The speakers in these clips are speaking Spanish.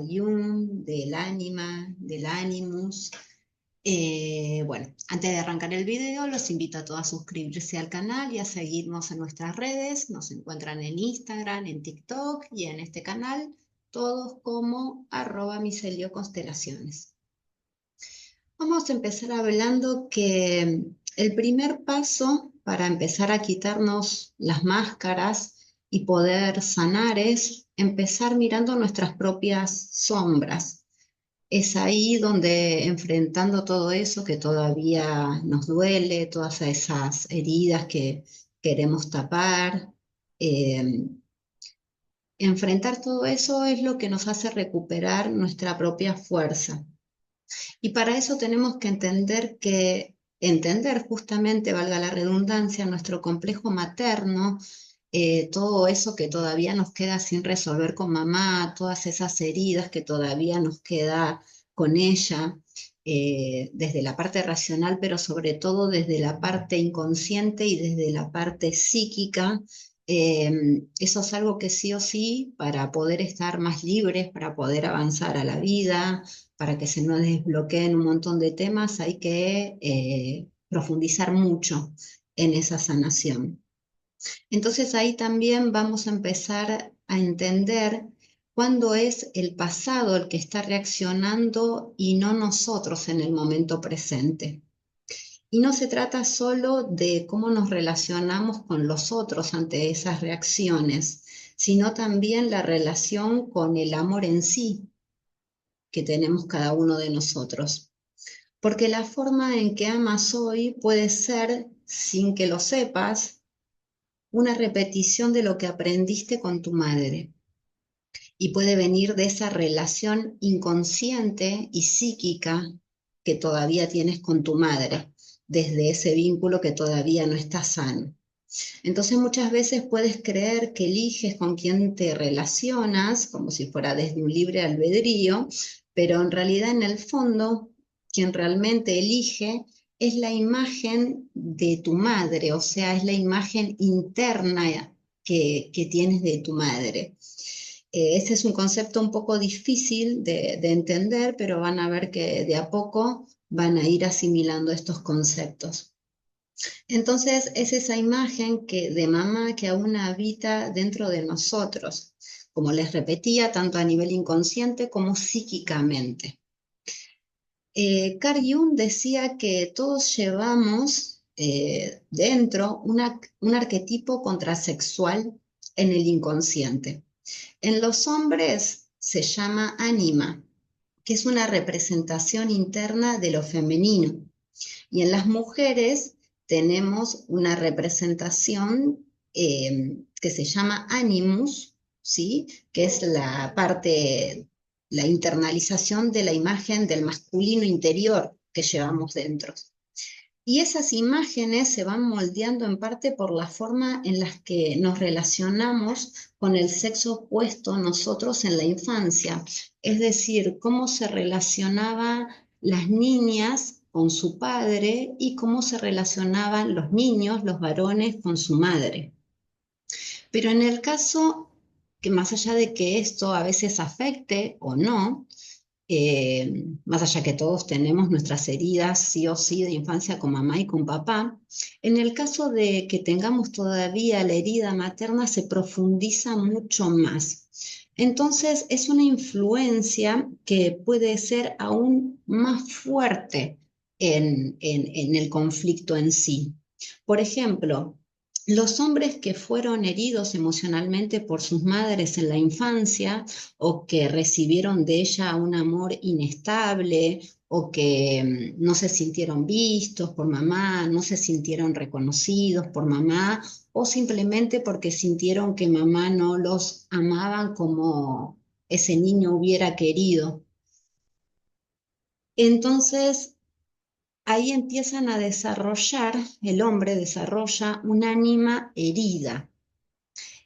Carl Jung, del ánima, del animus. Bueno, antes de arrancar el video, los invito a todos a suscribirse al canal y a seguirnos en nuestras redes. Nos encuentran en Instagram, en TikTok y en este canal, todos como @micelioconstelaciones. Vamos a empezar hablando que el primer paso para empezar a quitarnos las máscaras y poder sanar es empezar mirando nuestras propias sombras. Es ahí donde enfrentando todo eso que todavía nos duele, todas esas heridas que queremos tapar, eh, enfrentar todo eso es lo que nos hace recuperar nuestra propia fuerza. Y para eso tenemos que entender justamente, valga la redundancia, nuestro complejo materno, todo eso que todavía nos queda sin resolver con mamá, todas esas heridas que todavía nos queda con ella, desde la parte racional, pero sobre todo desde la parte inconsciente y desde la parte psíquica. Eso es algo que sí o sí, para poder estar más libres, para poder avanzar a la vida, para que se nos desbloqueen un montón de temas, hay que profundizar mucho en esa sanación. Entonces ahí también vamos a empezar a entender cuándo es el pasado el que está reaccionando y no nosotros en el momento presente. Y no se trata solo de cómo nos relacionamos con los otros ante esas reacciones, sino también la relación con el amor en sí que tenemos cada uno de nosotros. Porque la forma en que amas hoy puede ser, sin que lo sepas, una repetición de lo que aprendiste con tu madre. Y puede venir de esa relación inconsciente y psíquica que todavía tienes con tu madre, desde ese vínculo que todavía no está sano. Entonces muchas veces puedes creer que eliges con quién te relacionas, como si fuera desde un libre albedrío, pero en realidad en el fondo quien realmente elige es la imagen de tu madre, o sea, es la imagen interna que tienes de tu madre. Este es un concepto un poco difícil de entender, pero van a ver que de a poco van a ir asimilando estos conceptos. Entonces es esa imagen de mamá que aún habita dentro de nosotros, como les repetía, tanto a nivel inconsciente como psíquicamente. Carl Jung decía que todos llevamos dentro un arquetipo contrasexual en el inconsciente. En los hombres se llama ánima, que es una representación interna de lo femenino. Y en las mujeres tenemos una representación que se llama animus, ¿sí? Que es la parte, la internalización de la imagen del masculino interior que llevamos dentro. Y esas imágenes se van moldeando en parte por la forma en la que nos relacionamos con el sexo opuesto nosotros en la infancia. Es decir, cómo se relacionaban las niñas con su padre y cómo se relacionaban los niños, los varones, con su madre. Pero en el caso que más allá de que esto a veces afecte o no, más allá que todos tenemos nuestras heridas, sí o sí, de infancia con mamá y con papá, en el caso de que tengamos todavía la herida materna se profundiza mucho más. Entonces es una influencia que puede ser aún más fuerte en el conflicto en sí. Por ejemplo, los hombres que fueron heridos emocionalmente por sus madres en la infancia, o que recibieron de ella un amor inestable, o que no se sintieron vistos por mamá, no se sintieron reconocidos por mamá, o simplemente porque sintieron que mamá no los amaba como ese niño hubiera querido. Entonces, ahí empiezan a desarrollar, el hombre desarrolla un ánima herida.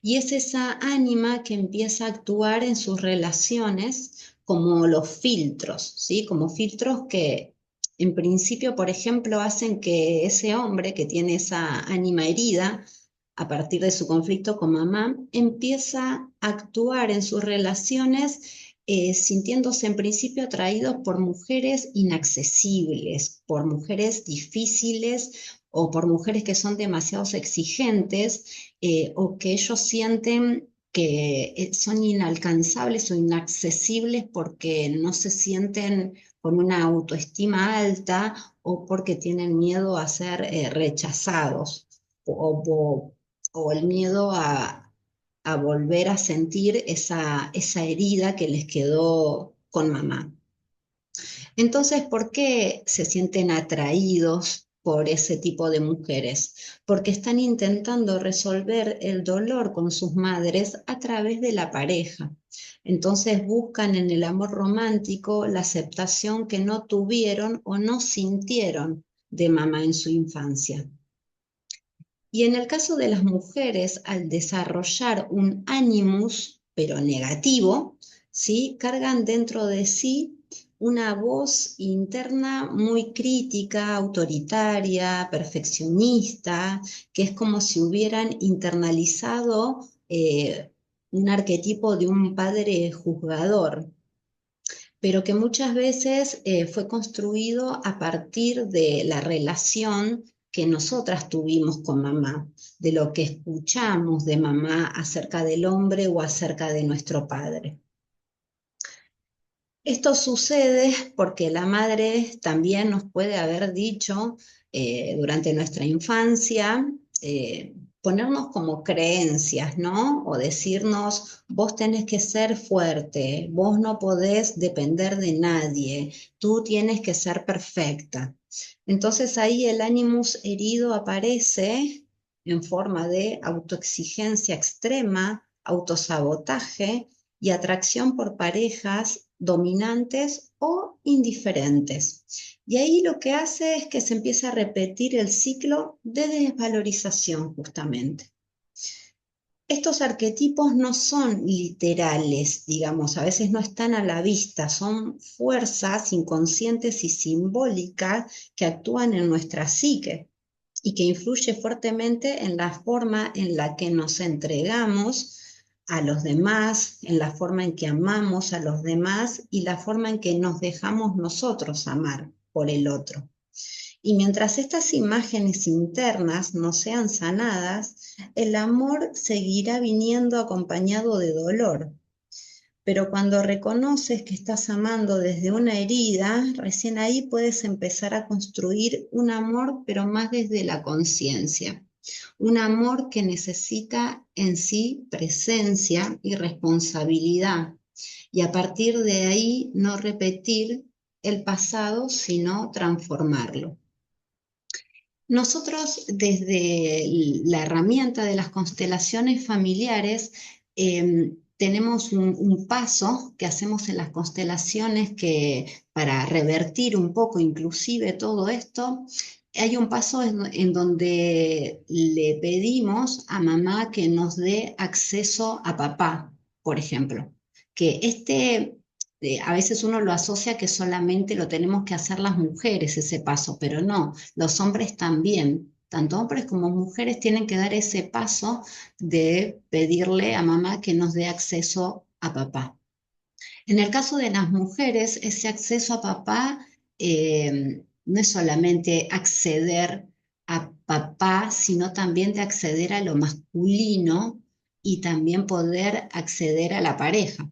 Y es esa ánima que empieza a actuar en sus relaciones como los filtros, ¿sí? Como filtros que en principio, por ejemplo, hacen que ese hombre que tiene esa ánima herida, a partir de su conflicto con mamá, empieza a actuar en sus relaciones sintiéndose en principio atraídos por mujeres inaccesibles, por mujeres difíciles o por mujeres que son demasiado exigentes o que ellos sienten que son inalcanzables o inaccesibles porque no se sienten con una autoestima alta o porque tienen miedo a ser rechazados o, o el miedo a volver a sentir esa herida que les quedó con mamá. Entonces, ¿por qué se sienten atraídos por ese tipo de mujeres? Porque están intentando resolver el dolor con sus madres a través de la pareja. Entonces buscan en el amor romántico la aceptación que no tuvieron o no sintieron de mamá en su infancia. Y en el caso de las mujeres, al desarrollar un animus, pero negativo, ¿sí? Cargan dentro de sí una voz interna muy crítica, autoritaria, perfeccionista, que es como si hubieran internalizado un arquetipo de un padre juzgador, pero que muchas veces fue construido a partir de la relación que nosotras tuvimos con mamá, de lo que escuchamos de mamá acerca del hombre o acerca de nuestro padre. Esto sucede porque la madre también nos puede haber dicho durante nuestra infancia, ponernos como creencias, ¿no? O decirnos, vos tenés que ser fuerte, vos no podés depender de nadie, tú tienes que ser perfecta. Entonces ahí el ánimus herido aparece en forma de autoexigencia extrema, autosabotaje y atracción por parejas dominantes o indiferentes. Y ahí lo que hace es que se empieza a repetir el ciclo de desvalorización justamente. Estos arquetipos no son literales, digamos, a veces no están a la vista, son fuerzas inconscientes y simbólicas que actúan en nuestra psique y que influye fuertemente en la forma en la que nos entregamos a los demás, en la forma en que amamos a los demás y la forma en que nos dejamos nosotros amar por el otro. Y mientras estas imágenes internas no sean sanadas, el amor seguirá viniendo acompañado de dolor. Pero cuando reconoces que estás amando desde una herida, recién ahí puedes empezar a construir un amor, pero más desde la conciencia. Un amor que necesita en sí presencia y responsabilidad. Y a partir de ahí no repetir el pasado, sino transformarlo. Nosotros desde la herramienta de las constelaciones familiares tenemos un paso que hacemos en las constelaciones que para revertir un poco inclusive todo esto, hay un paso en donde le pedimos a mamá que nos dé acceso a papá, por ejemplo, que a veces uno lo asocia que solamente lo tenemos que hacer las mujeres ese paso, pero no, los hombres también, tanto hombres como mujeres tienen que dar ese paso de pedirle a mamá que nos dé acceso a papá. En el caso de las mujeres, ese acceso a papá no es solamente acceder a papá, sino también de acceder a lo masculino y también poder acceder a la pareja.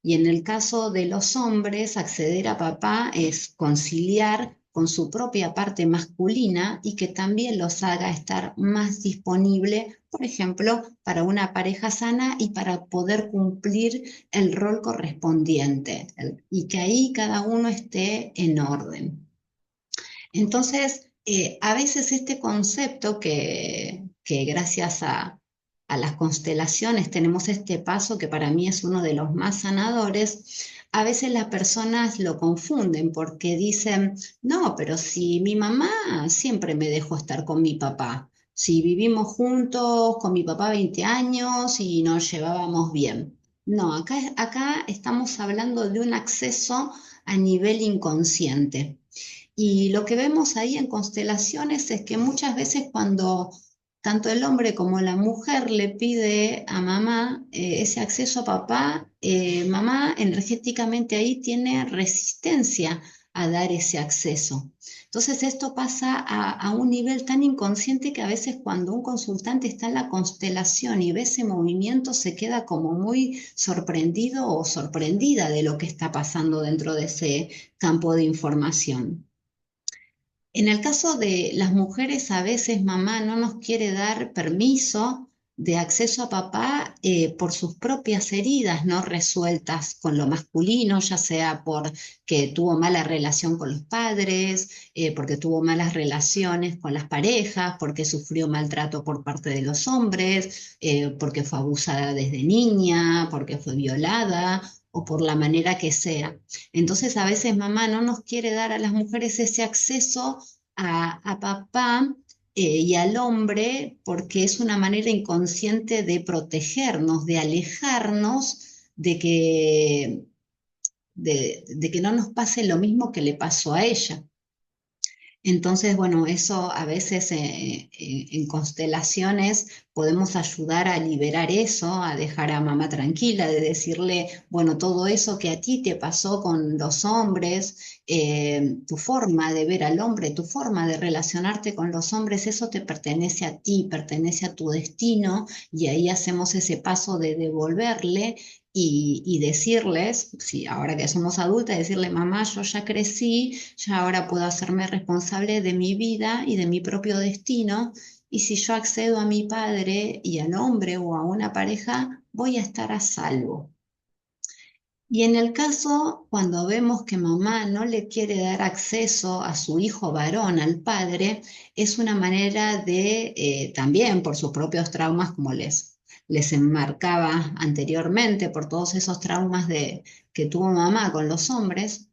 Y en el caso de los hombres, acceder a papá es conciliar con su propia parte masculina y que también los haga estar más disponible, por ejemplo, para una pareja sana y para poder cumplir el rol correspondiente y que ahí cada uno esté en orden. Entonces, a veces este concepto que gracias a las constelaciones tenemos este paso que para mí es uno de los más sanadores, a veces las personas lo confunden porque dicen, no, pero si mi mamá siempre me dejó estar con mi papá, si vivimos juntos con mi papá 20 años y nos llevábamos bien. No, acá estamos hablando de un acceso a nivel inconsciente. Y lo que vemos ahí en constelaciones es que muchas veces cuando tanto el hombre como la mujer le pide a mamá ese acceso a papá, mamá energéticamente ahí tiene resistencia a dar ese acceso. Entonces esto pasa a un nivel tan inconsciente que a veces cuando un consultante está en la constelación y ve ese movimiento se queda como muy sorprendido o sorprendida de lo que está pasando dentro de ese campo de información. En el caso de las mujeres, a veces mamá no nos quiere dar permiso de acceso a papá por sus propias heridas no resueltas con lo masculino, ya sea porque tuvo mala relación con los padres, porque tuvo malas relaciones con las parejas, porque sufrió maltrato por parte de los hombres, porque fue abusada desde niña, porque fue violada o por la manera que sea. Entonces, a veces mamá no nos quiere dar a las mujeres ese acceso a papá y al hombre porque es una manera inconsciente de protegernos, de alejarnos de que no nos pase lo mismo que le pasó a ella. Entonces, bueno, eso a veces en constelaciones podemos ayudar a liberar eso, a dejar a mamá tranquila, de decirle, bueno, todo eso que a ti te pasó con los hombres, tu forma de ver al hombre, tu forma de relacionarte con los hombres, eso te pertenece a ti, pertenece a tu destino, y ahí hacemos ese paso de devolverle y decirles, sí, ahora que somos adultas, decirle, mamá, yo ya crecí, ya ahora puedo hacerme responsable de mi vida y de mi propio destino, y si yo accedo a mi padre y al hombre o a una pareja, voy a estar a salvo. Y en el caso, cuando vemos que mamá no le quiere dar acceso a su hijo varón, al padre, es una manera de, también por sus propios traumas, como les enmarcaba anteriormente, por todos esos traumas que tuvo mamá con los hombres,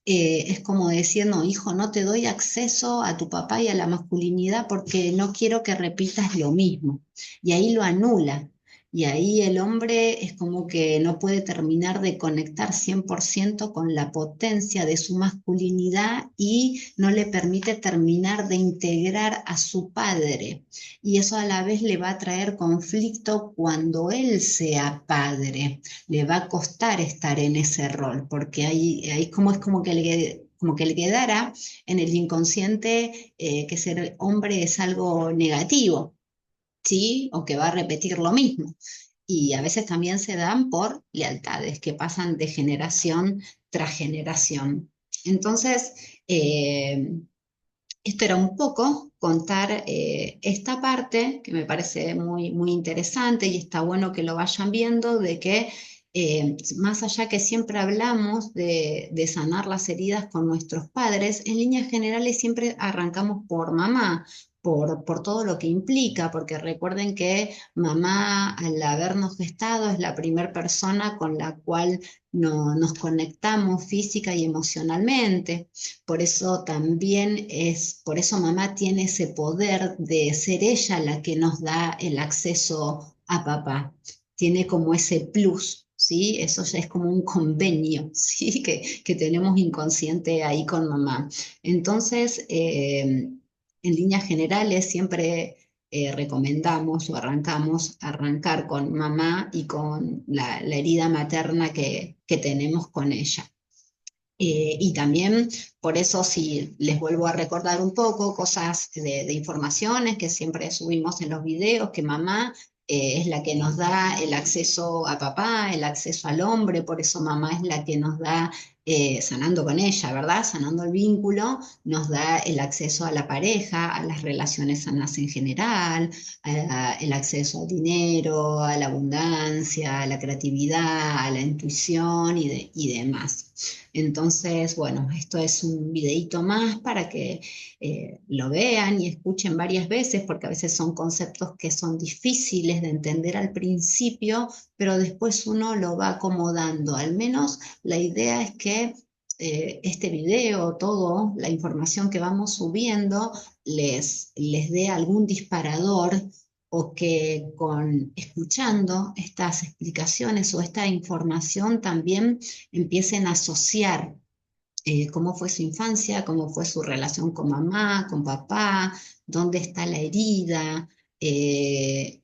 es como decir, no, hijo, no te doy acceso a tu papá y a la masculinidad porque no quiero que repitas lo mismo. Y ahí lo anula. Y ahí el hombre es como que no puede terminar de conectar 100% con la potencia de su masculinidad y no le permite terminar de integrar a su padre. Y eso a la vez le va a traer conflicto cuando él sea padre, le va a costar estar en ese rol, porque ahí como es como que le quedara en el inconsciente que ser hombre es algo negativo, ¿sí? O que va a repetir lo mismo. Y a veces también se dan por lealtades que pasan de generación tras generación. Entonces, eh, esto era un poco contar esta parte que me parece muy, muy interesante y está bueno que lo vayan viendo, de que más allá que siempre hablamos de sanar las heridas con nuestros padres, en líneas generales siempre arrancamos por mamá. Por todo lo que implica, porque recuerden que mamá al habernos gestado es la primera persona con la cual nos conectamos física y emocionalmente. Por eso también por eso mamá tiene ese poder de ser ella la que nos da el acceso a papá. Tiene como ese plus, ¿sí? Eso ya es como un convenio, ¿sí? Que tenemos inconsciente ahí con mamá. Entonces, en líneas generales, siempre recomendamos o arrancamos arrancar con mamá y con la herida materna que tenemos con ella. Y también, por eso, si les vuelvo a recordar un poco cosas de informaciones que siempre subimos en los videos, que mamá es la que nos da el acceso a papá, el acceso al hombre, por eso mamá es la que nos da, sanando con ella, ¿verdad? Sanando el vínculo, nos da el acceso a la pareja, a las relaciones sanas en general, el acceso al dinero, a la abundancia, a la creatividad, a la intuición y demás. Entonces, bueno, esto es un videíto más para que lo vean y escuchen varias veces, porque a veces son conceptos que son difíciles de entender al principio, pero después uno lo va acomodando. Al menos la idea es que este video, todo, la información que vamos subiendo, les dé algún disparador o que con escuchando estas explicaciones o esta información también empiecen a asociar cómo fue su infancia, cómo fue su relación con mamá, con papá, dónde está la herida, eh,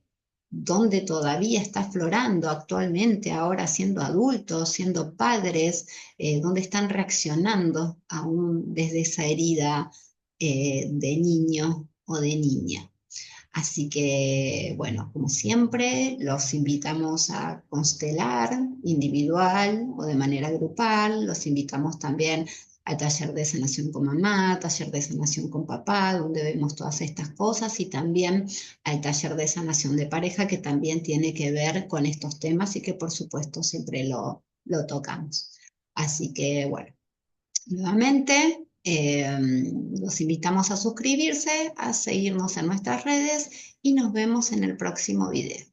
donde todavía está aflorando actualmente, ahora siendo adultos, siendo padres, donde están reaccionando aún desde esa herida de niño o de niña. Así que, bueno, como siempre, los invitamos a constelar individual o de manera grupal, los invitamos también al taller de sanación con mamá, taller de sanación con papá, donde vemos todas estas cosas, y también al taller de sanación de pareja, que también tiene que ver con estos temas y que por supuesto siempre lo tocamos. Así que, bueno. Nuevamente, los invitamos a suscribirse, a seguirnos en nuestras redes y nos vemos en el próximo video.